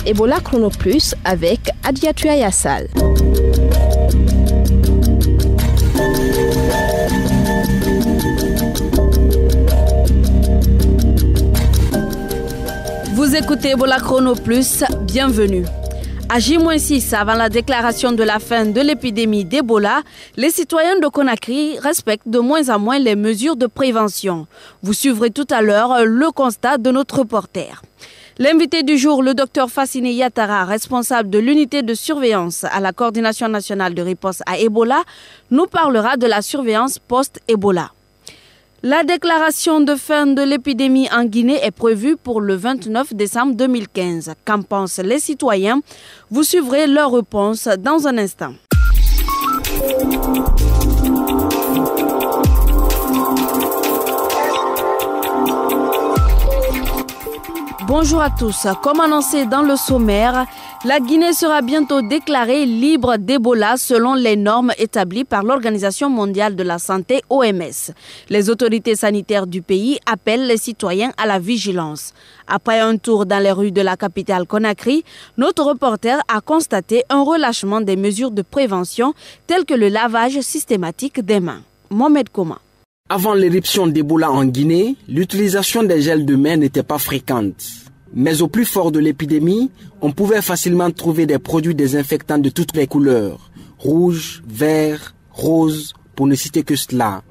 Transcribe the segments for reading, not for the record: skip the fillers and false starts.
Ebola Chrono Plus avec Adiatua Yassal. Vous écoutez Ebola Chrono Plus, bienvenue. À J-6, avant la déclaration de la fin de l'épidémie d'Ebola, les citoyens de Conakry respectent de moins en moins les mesures de prévention. Vous suivrez tout à l'heure le constat de notre reporter. L'invité du jour, le docteur Fassine Yatara, responsable de l'unité de surveillance à la Coordination nationale de riposte à Ebola, nous parlera de la surveillance post-Ebola. La déclaration de fin de l'épidémie en Guinée est prévue pour le 29 décembre 2015. Qu'en pensent les citoyens? Vous suivrez leur réponse dans un instant. Bonjour à tous. Comme annoncé dans le sommaire, la Guinée sera bientôt déclarée libre d'Ebola selon les normes établies par l'Organisation mondiale de la santé (OMS). Les autorités sanitaires du pays appellent les citoyens à la vigilance. Après un tour dans les rues de la capitale Conakry, notre reporter a constaté un relâchement des mesures de prévention telles que le lavage systématique des mains. Mohamed Koma. Avant l'éruption d'Ebola en Guinée, l'utilisation des gels de main n'était pas fréquente. Mais au plus fort de l'épidémie, on pouvait facilement trouver des produits désinfectants de toutes les couleurs, rouge, vert, rose, pour ne citer que cela.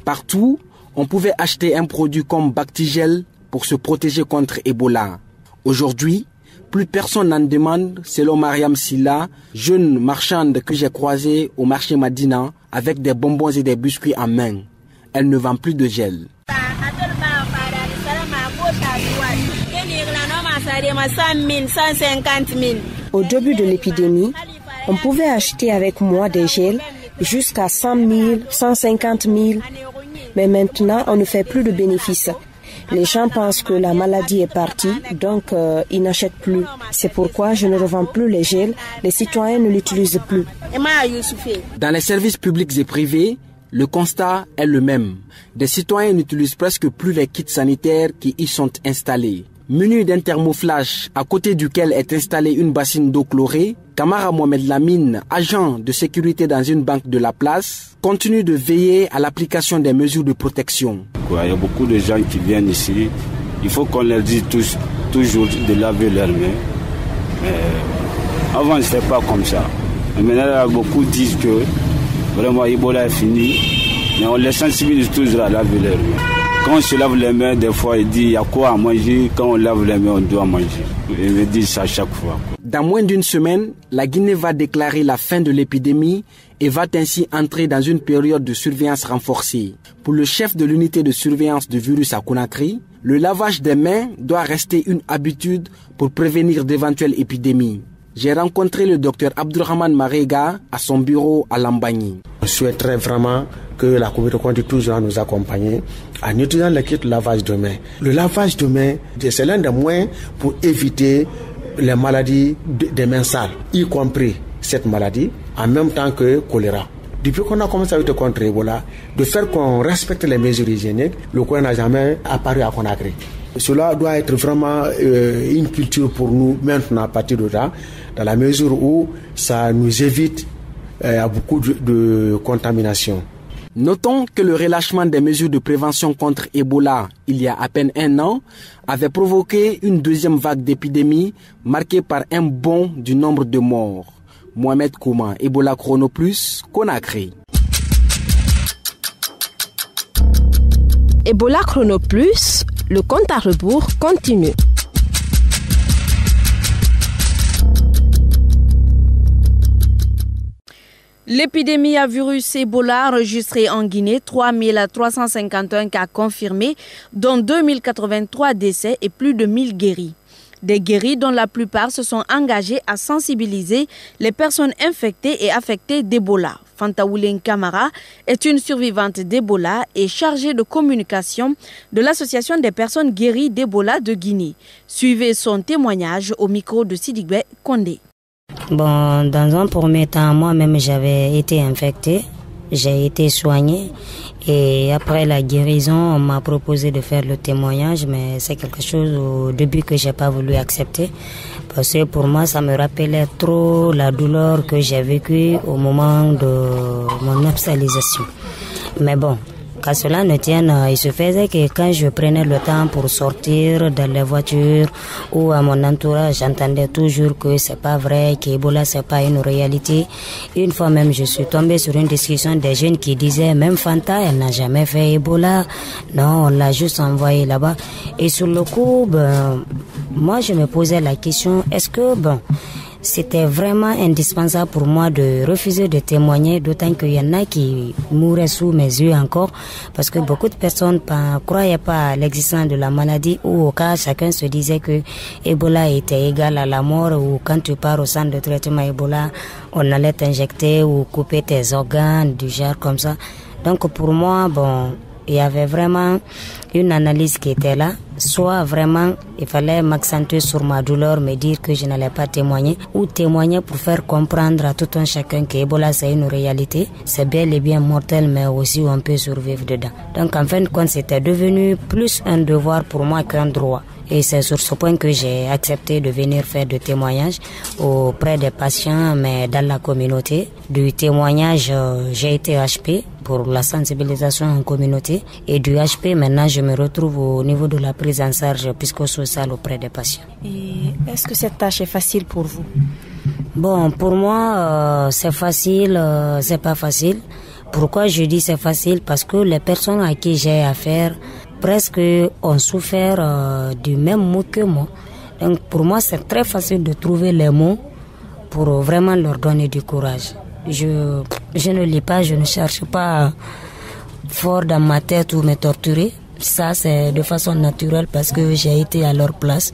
Partout, on pouvait acheter un produit comme Bactigel pour se protéger contre Ebola. Aujourd'hui, plus personne n'en demande, selon Mariam Silla, jeune marchande que j'ai croisée au marché Madina avec des bonbons et des biscuits en main. Elle ne vend plus de gel. Au début de l'épidémie, on pouvait acheter avec moi des gels jusqu'à 100 000, 150 000. Mais maintenant, on ne fait plus de bénéfices. Les gens pensent que la maladie est partie, donc ils n'achètent plus. C'est pourquoi je ne revends plus les gels. Les citoyens ne l'utilisent plus. Dans les services publics et privés, le constat est le même. Des citoyens n'utilisent presque plus les kits sanitaires qui y sont installés. Muni d'un thermoflash à côté duquel est installée une bassine d'eau chlorée, Kamara Mohamed Lamine, agent de sécurité dans une banque de la place, continue de veiller à l'application des mesures de protection. Il y a beaucoup de gens qui viennent ici. Il faut qu'on leur dise toujours de laver leurs mains. Avant, ce n'était pas comme ça. Maintenant, beaucoup disent que vraiment, Ebola est fini, mais on les sensibilise toujours à laver les mains. Quand on se lave les mains, des fois, il dit il y a quoi à manger. Quand on lave les mains, on doit manger. Il me dit ça chaque fois. Dans moins d'une semaine, la Guinée va déclarer la fin de l'épidémie et va ainsi entrer dans une période de surveillance renforcée. Pour le chef de l'unité de surveillance du virus à Conakry, le lavage des mains doit rester une habitude pour prévenir d'éventuelles épidémies. J'ai rencontré le docteur Abdurrahman Marega à son bureau à Lambagny. Je souhaiterais vraiment que la communauté continue toujours à nous accompagner en utilisant le kit lavage de mains. Le lavage de mains, c'est l'un des moyens pour éviter les maladies des mains sales, y compris cette maladie, en même temps que choléra. Depuis qu'on a commencé à lutter contre Ebola, de faire qu'on respecte les mesures hygiéniques, le choléra n'a jamais apparu à Conakry. Cela doit être vraiment une culture pour nous maintenant à partir de là, dans la mesure où ça nous évite beaucoup de contamination. Notons que le relâchement des mesures de prévention contre Ebola il y a à peine un an avait provoqué une deuxième vague d'épidémie marquée par un bond du nombre de morts. Mohamed Kouma, Ebola Chrono Plus, Conakry. Ebola Chrono Plus, le compte à rebours continue. L'épidémie à virus Ebola enregistrée en Guinée, 3351 cas confirmés, dont 2083 décès et plus de 1000 guéris. Des guéris dont la plupart se sont engagés à sensibiliser les personnes infectées et affectées d'Ebola. Fantaoulen Kamara est une survivante d'Ebola et chargée de communication de l'Association des personnes guéries d'Ebola de Guinée. Suivez son témoignage au micro de Sidibé Kondé. Bon, dans un premier temps, moi-même, j'avais été infectée, j'ai été soignée Et après la guérison, on m'a proposé de faire le témoignage, mais c'est quelque chose au début que j'ai pas voulu accepter. Parce que pour moi, ça me rappelait trop la douleur que j'ai vécue au moment de mon hospitalisation. Mais bon, qu'à cela ne tienne, il se faisait que quand je prenais le temps pour sortir dans les voitures ou à mon entourage, j'entendais toujours que c'est pas vrai, qu'Ebola c'est pas une réalité. Une fois même, je suis tombée sur une discussion des jeunes qui disaient, même Fanta, elle n'a jamais fait Ebola. Non, on l'a juste envoyé là-bas. Et sur le coup, moi je me posais la question, est-ce que, c'était vraiment indispensable pour moi de refuser de témoigner, d'autant qu'il y en a qui mouraient sous mes yeux encore, parce que beaucoup de personnes ne croyaient pas à l'existence de la maladie, ou au cas, chacun se disait que Ebola était égal à la mort, ou quand tu pars au centre de traitement Ebola, on allait t'injecter ou couper tes organes, du genre comme ça. Donc pour moi, il y avait vraiment une analyse qui était là. Soit vraiment, il fallait m'accentuer sur ma douleur, me dire que je n'allais pas témoigner, ou témoigner pour faire comprendre à tout un chacun que Ebola c'est une réalité, c'est bel et bien mortel, mais aussi on peut survivre dedans. Donc en fin de compte, c'était devenu plus un devoir pour moi qu'un droit. Et c'est sur ce point que j'ai accepté de venir faire des témoignages auprès des patients, mais dans la communauté. Du témoignage, j'ai été HP pour la sensibilisation en communauté. Et du HP, maintenant, je me retrouve au niveau de la prise en charge psychosociale auprès des patients. Et est-ce que cette tâche est facile pour vous? Pour moi, c'est facile, c'est pas facile. Pourquoi je dis c'est facile? Parce que les personnes à qui j'ai affaire presque ont souffert du même mot que moi. Donc pour moi, c'est très facile de trouver les mots pour vraiment leur donner du courage. Je ne lis pas, je ne cherche pas fort dans ma tête ou me torturer. Ça, c'est de façon naturelle parce que j'ai été à leur place.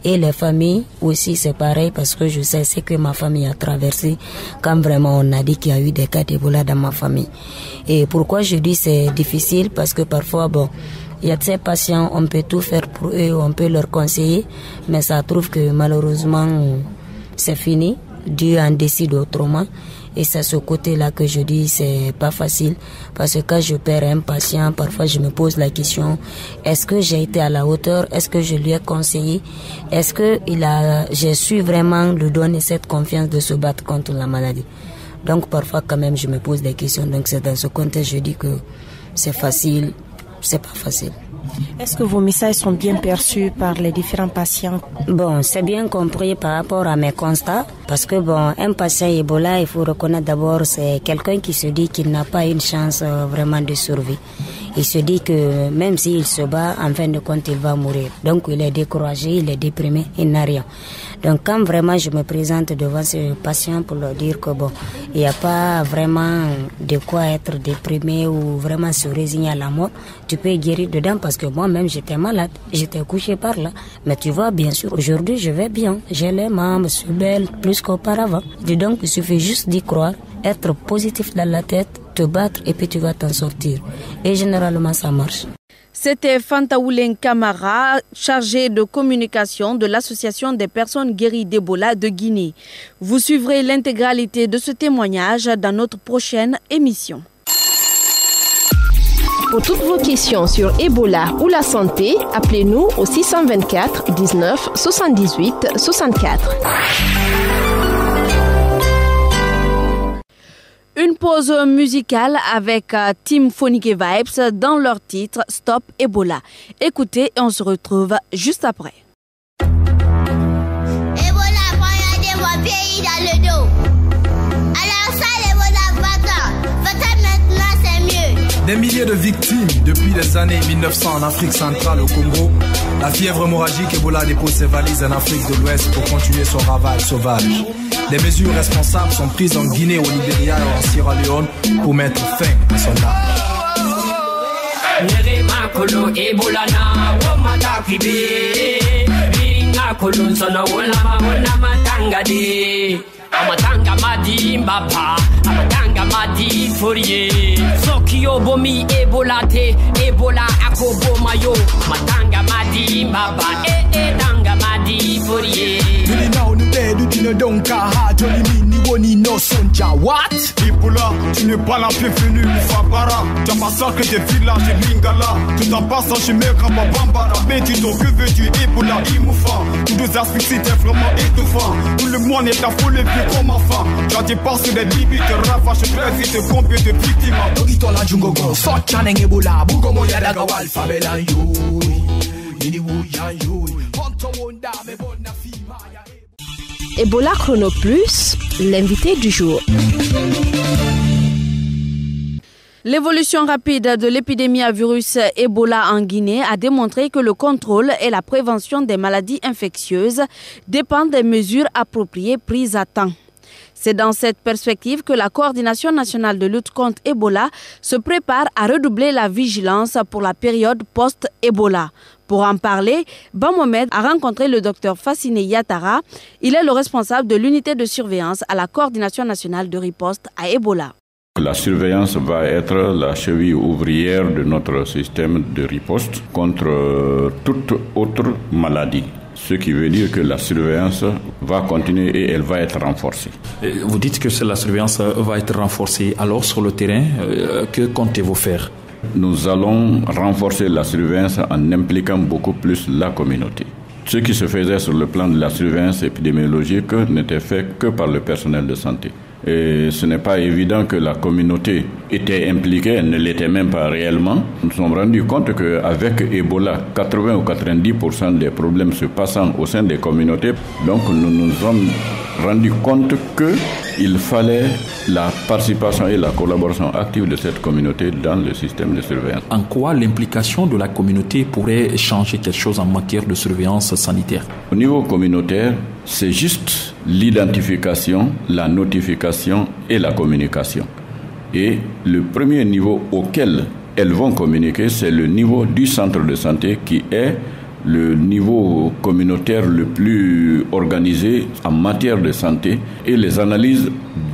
Et les familles aussi, c'est pareil parce que je sais ce que ma famille a traversé quand vraiment on a dit qu'il y a eu des cas d'Ebola dans ma famille. Et pourquoi je dis c'est difficile? Parce que parfois, il y a de ces patients, on peut tout faire pour eux, on peut leur conseiller, mais ça trouve que malheureusement, c'est fini. Dieu en décide autrement. Et c'est ce côté-là que je dis, c'est pas facile. Parce que quand je perds un patient, parfois je me pose la question, est-ce que j'ai été à la hauteur? Est-ce que je lui ai conseillé? Est-ce que j'ai su vraiment lui donner cette confiance de se battre contre la maladie? Donc parfois quand même je me pose des questions. Donc c'est dans ce contexte que je dis que c'est facile, c'est pas facile. Est-ce que vos messages sont bien perçus par les différents patients? C'est bien compris par rapport à mes constats. Parce que un patient Ebola, il faut reconnaître d'abord, c'est quelqu'un qui se dit qu'il n'a pas une chance vraiment de survie. Il se dit que même s'il se bat, en fin de compte, il va mourir. Donc il est découragé, il est déprimé, il n'a rien. Donc quand vraiment je me présente devant ce patient pour leur dire que il n'y a pas vraiment de quoi être déprimé ou vraiment se résigner à la mort, tu peux guérir dedans parce que moi-même j'étais malade, j'étais couché par là. Mais tu vois, bien sûr, aujourd'hui je vais bien, j'ai les membres, je suis belle plus qu'auparavant. Donc il suffit juste d'y croire, être positif dans la tête, te battre et puis tu vas t'en sortir. Et généralement ça marche. C'était Fanta Oulen Camara, chargée de communication de l'Association des personnes guéries d'Ebola de Guinée. Vous suivrez l'intégralité de ce témoignage dans notre prochaine émission. Pour toutes vos questions sur Ebola ou la santé, appelez-nous au 624 19 78 64. Une pause musicale avec Team Phonique Vibes dans leur titre Stop Ebola. Écoutez et on se retrouve juste après. Ebola, regardez mon pays dans le dos. Alors ça, l'Ebola, va-t'en maintenant, c'est mieux. Des milliers de victimes depuis les années 1900 en Afrique centrale, au Congo. La fièvre hémorragique Ebola dépose ses valises en Afrique de l'Ouest pour continuer son ravage sauvage. Des mesures responsables sont prises en Guinée, au Libéria et en Sierra Leone pour mettre fin à son âge. Amatanga madi mbapa, amatanga madi forie. Sokio bomi Ebola te, Ebola akobo mayo. Amatanga madi mbapa, tanga madi forie. Really now the bed you didn't donka ha, Johnny Mini Boni no Sonja, what? Ebola, tu n'es pas la bienvenue, Mufabara. Tu as massacré des villages de Lingala. Tout en passant chez Mekama Bambara. Mais dis-donc que veux-tu, Ebola, Imoufa? Tous deux asphyxies, t'es vraiment étouffant. Tout le monde est affolé, plus comme enfant. Tu as dépassé les limites, ravage très vite, combien de victimes? Ogito la jungogo, Sochaneng Ebola, Bugomo Yadaga Alphabet Yui. Ebola Chrono Plus, l'invité du jour. L'évolution rapide de l'épidémie à virus Ebola en Guinée a démontré que le contrôle et la prévention des maladies infectieuses dépendent des mesures appropriées prises à temps. C'est dans cette perspective que la Coordination nationale de lutte contre Ebola se prépare à redoubler la vigilance pour la période post-Ebola. Pour en parler, Bamomed a rencontré le docteur Fassine Yatara. Il est le responsable de l'unité de surveillance à la Coordination nationale de riposte à Ebola. La surveillance va être la cheville ouvrière de notre système de riposte contre toute autre maladie. Ce qui veut dire que la surveillance va continuer et elle va être renforcée. Vous dites que la surveillance va être renforcée. Alors sur le terrain, que comptez-vous faire? Nous allons renforcer la surveillance en impliquant beaucoup plus la communauté. Ce qui se faisait sur le plan de la surveillance épidémiologique n'était fait que par le personnel de santé. Et ce n'est pas évident que la communauté était impliquée, elle ne l'était même pas réellement. Nous nous sommes rendus compte qu'avec Ebola, 80 ou 90% des problèmes se passant au sein des communautés. Donc nous nous sommes rendus compte qu'il fallait la participation et la collaboration active de cette communauté dans le système de surveillance. En quoi l'implication de la communauté pourrait changer quelque chose en matière de surveillance sanitaire? Au niveau communautaire, c'est juste l'identification, la notification et la communication. Et le premier niveau auquel elles vont communiquer, c'est le niveau du centre de santé qui est le niveau communautaire le plus organisé en matière de santé, et les analyses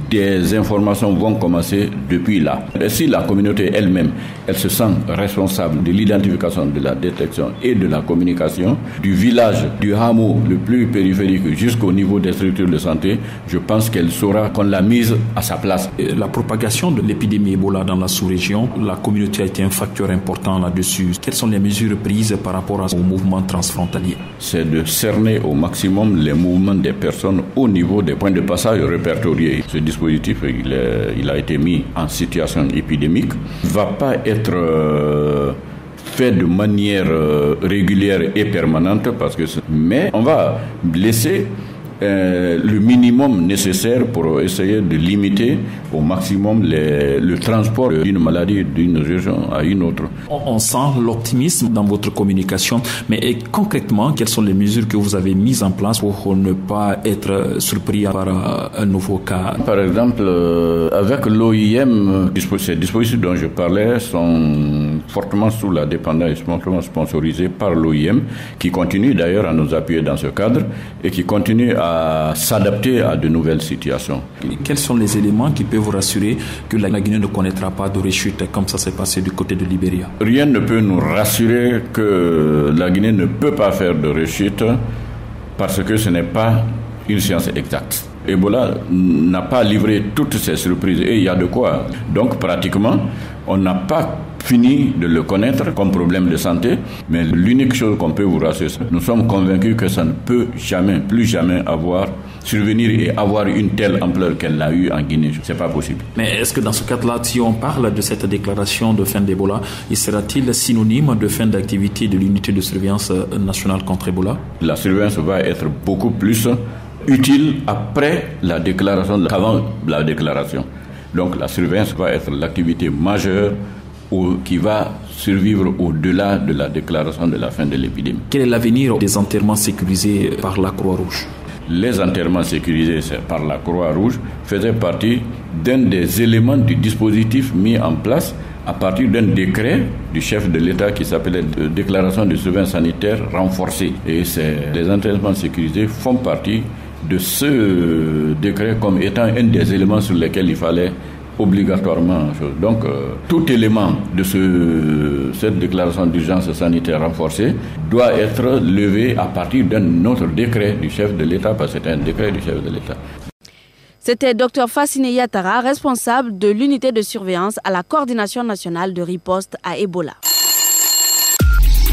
des informations vont commencer depuis là. Et si la communauté elle-même, elle se sent responsable de l'identification, de la détection et de la communication, du village, du hameau le plus périphérique jusqu'au niveau des structures de santé, je pense qu'elle saura qu'on l'a mise à sa place. La propagation de l'épidémie Ebola dans la sous-région, la communauté a été un facteur important là-dessus. Quelles sont les mesures prises par rapport au mouvement transfrontalier? C'est de cerner au maximum les mouvements des personnes au niveau des points de passage répertoriés. Ce dispositif, il a été mis en situation épidémique, ne va pas être fait de manière régulière et permanente, mais on va laisser le minimum nécessaire pour essayer de limiter au maximum le transport d'une maladie d'une région à une autre. On sent l'optimisme dans votre communication, mais concrètement, quelles sont les mesures que vous avez mises en place pour ne pas être surpris par un nouveau cas? Par exemple, avec l'OIM, ces dispositifs dont je parlais sont fortement sous la dépendance, fortement sponsorisés par l'OIM, qui continue d'ailleurs à nous appuyer dans ce cadre et qui continue à s'adapter à de nouvelles situations. Quels sont les éléments qui peuvent vous rassurer que la Guinée ne connaîtra pas de rechute comme ça s'est passé du côté de Libéria? Rien ne peut nous rassurer que la Guinée ne peut pas faire de rechute parce que ce n'est pas une science exacte. Ebola n'a pas livré toutes ces surprises et il y a de quoi. Donc pratiquement, on n'a pas fini de le connaître comme problème de santé, mais l'unique chose qu'on peut vous rassurer, nous sommes convaincus que ça ne peut jamais, plus jamais survenir et avoir une telle ampleur qu'elle l'a eu en Guinée. C'est pas possible. Mais est-ce que dans ce cadre-là, si on parle de cette déclaration de fin d'Ebola, sera-t-il synonyme de fin d'activité de l'unité de surveillance nationale contre Ebola? La surveillance va être beaucoup plus utile après la déclaration qu'avant la déclaration. Donc la surveillance va être l'activité majeure qui va survivre au-delà de la déclaration de la fin de l'épidémie. Quel est l'avenir des enterrements sécurisés par la Croix-Rouge? Les enterrements sécurisés par la Croix-Rouge faisaient partie d'un des éléments du dispositif mis en place à partir d'un décret du chef de l'État qui s'appelait Déclaration de surveillance sanitaire renforcée. Et les enterrements sécurisés font partie de ce décret comme étant un des éléments sur lesquels il fallait obligatoirement. Donc, tout élément de cette déclaration d'urgence sanitaire renforcée doit être levé à partir d'un autre décret du chef de l'État, parce que c'est un décret du chef de l'État. C'était Dr Fassine Yatara, responsable de l'unité de surveillance à la coordination nationale de riposte à Ebola.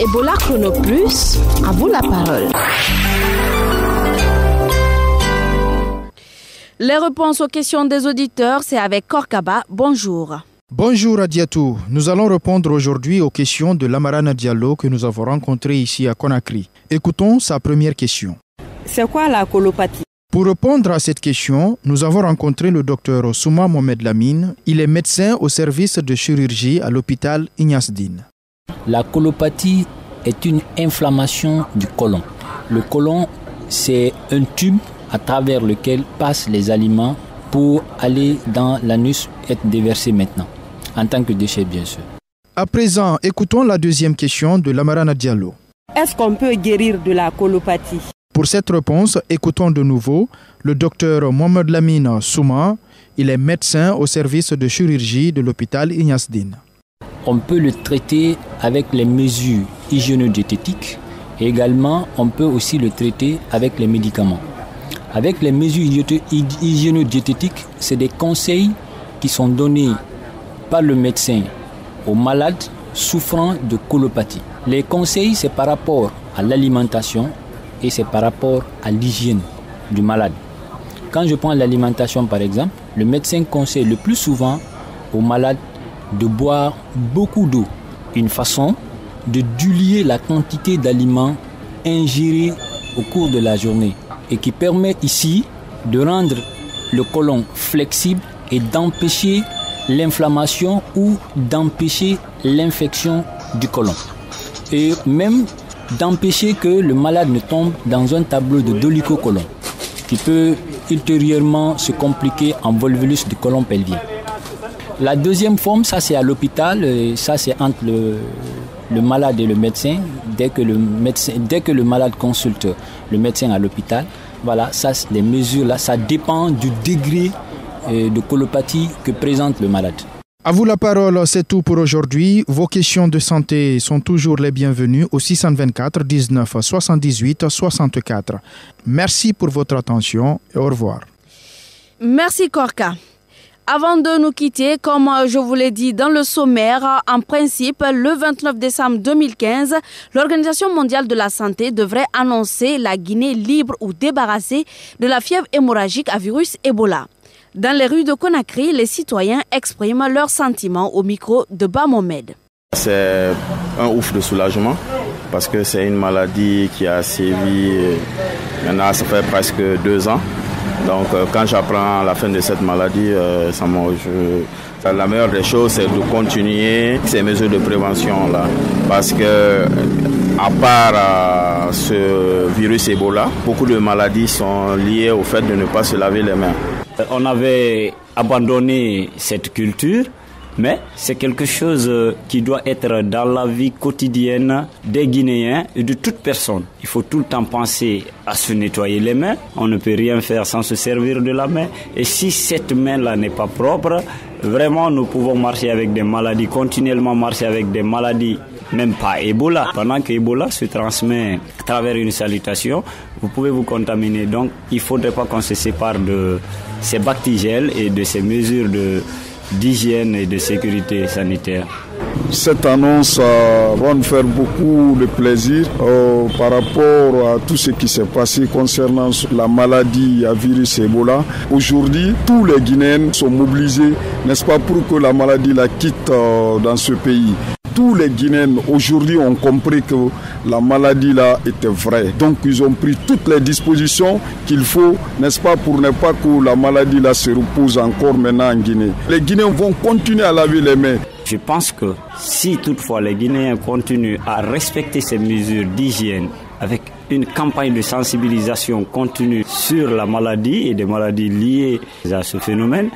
Ebola Chrono Plus, à vous la parole. Les réponses aux questions des auditeurs, c'est avec Korkaba. Bonjour. Bonjour Adiatou. Nous allons répondre aujourd'hui aux questions de Lamarana Diallo que nous avons rencontré ici à Conakry. Écoutons sa première question. C'est quoi la colopathie? Pour répondre à cette question, nous avons rencontré le docteur Souma Mohamed Lamine. Il est médecin au service de chirurgie à l'hôpital Ignace Dine. La colopathie est une inflammation du côlon. Le côlon, c'est un tube à travers lequel passent les aliments pour aller dans l'anus et être déversés maintenant, en tant que déchet bien sûr. À présent, écoutons la deuxième question de Lamarana Diallo. Est-ce qu'on peut guérir de la colopathie? Pour cette réponse, écoutons de nouveau le docteur Mohamed Lamine Souma. Il est médecin au service de chirurgie de l'hôpital Ignace Dine. On peut le traiter avec les mesures hygiéno-diététiques et également on peut aussi le traiter avec les médicaments. Avec les mesures hygiéno-diététiques, c'est des conseils qui sont donnés par le médecin aux malades souffrant de colopathie. Les conseils, c'est par rapport à l'alimentation et c'est par rapport à l'hygiène du malade. Quand je prends l'alimentation par exemple, le médecin conseille le plus souvent aux malades de boire beaucoup d'eau. Une façon de diluer la quantité d'aliments ingérés au cours de la journée et qui permet ici de rendre le côlon flexible et d'empêcher l'inflammation ou d'empêcher l'infection du côlon. Et même d'empêcher que le malade ne tombe dans un tableau de dolichocolon qui peut ultérieurement se compliquer en volvulus du côlon pelvien. La deuxième forme, ça c'est à l'hôpital, ça c'est entre le malade et le médecin. Dès que le malade consulte le médecin à l'hôpital, voilà, ça, les mesures là, ça dépend du degré de colopathie que présente le malade. À vous la parole, c'est tout pour aujourd'hui. Vos questions de santé sont toujours les bienvenues au 624 19 78 64. Merci pour votre attention et au revoir. Merci Korka. Avant de nous quitter, comme je vous l'ai dit dans le sommaire, en principe, le 29 décembre 2015, l'Organisation mondiale de la santé devrait annoncer la Guinée libre ou débarrassée de la fièvre hémorragique à virus Ebola. Dans les rues de Conakry, les citoyens expriment leurs sentiments au micro de Bamomed. C'est un ouf de soulagement parce que c'est une maladie qui a sévi, maintenant ça fait presque 2 ans. Donc quand j'apprends la fin de cette maladie, la meilleure des choses c'est de continuer ces mesures de prévention là, parce que à part ce virus Ebola, beaucoup de maladies sont liées au fait de ne pas se laver les mains. On avait abandonné cette culture, mais c'est quelque chose qui doit être dans la vie quotidienne des Guinéens et de toute personne. Il faut tout le temps penser à se nettoyer les mains. On ne peut rien faire sans se servir de la main. Et si cette main-là n'est pas propre, vraiment nous pouvons marcher avec des maladies, continuellement marcher avec des maladies, même pas Ebola. Pendant que Ebola se transmet à travers une salutation, vous pouvez vous contaminer. Donc il ne faudrait pas qu'on se sépare de ces bactérigènes et de ces mesures d'hygiène et de sécurité sanitaire. Cette annonce va nous faire beaucoup de plaisir par rapport à tout ce qui s'est passé concernant la maladie à virus Ebola. Aujourd'hui, tous les Guinéens sont mobilisés, n'est-ce pas, pour que la maladie la quitte dans ce pays. Tous les Guinéens aujourd'hui ont compris que la maladie là était vraie. Donc ils ont pris toutes les dispositions qu'il faut, n'est-ce pas, pour ne pas que la maladie là se repose encore maintenant en Guinée. Les Guinéens vont continuer à laver les mains. Je pense que si toutefois les Guinéens continuent à respecter ces mesures d'hygiène avec une campagne de sensibilisation continue sur la maladie et des maladies liées à ce phénomène,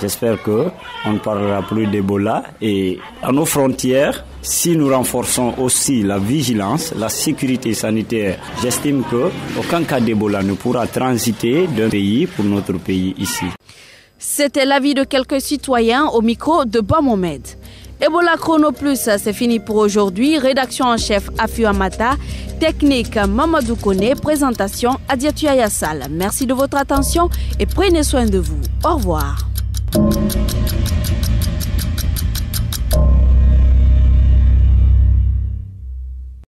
j'espère qu'on ne parlera plus d'Ebola. Et à nos frontières, si nous renforçons aussi la vigilance, la sécurité sanitaire, j'estime qu'aucun cas d'Ebola ne pourra transiter d'un pays pour notre pays ici. C'était l'avis de quelques citoyens au micro de Bamomed. Ebola Chrono Plus, c'est fini pour aujourd'hui. Rédaction en chef Afiou Amata, technique Mamadou Kone, présentation Adiatou Yassal. Merci de votre attention et prenez soin de vous. Au revoir.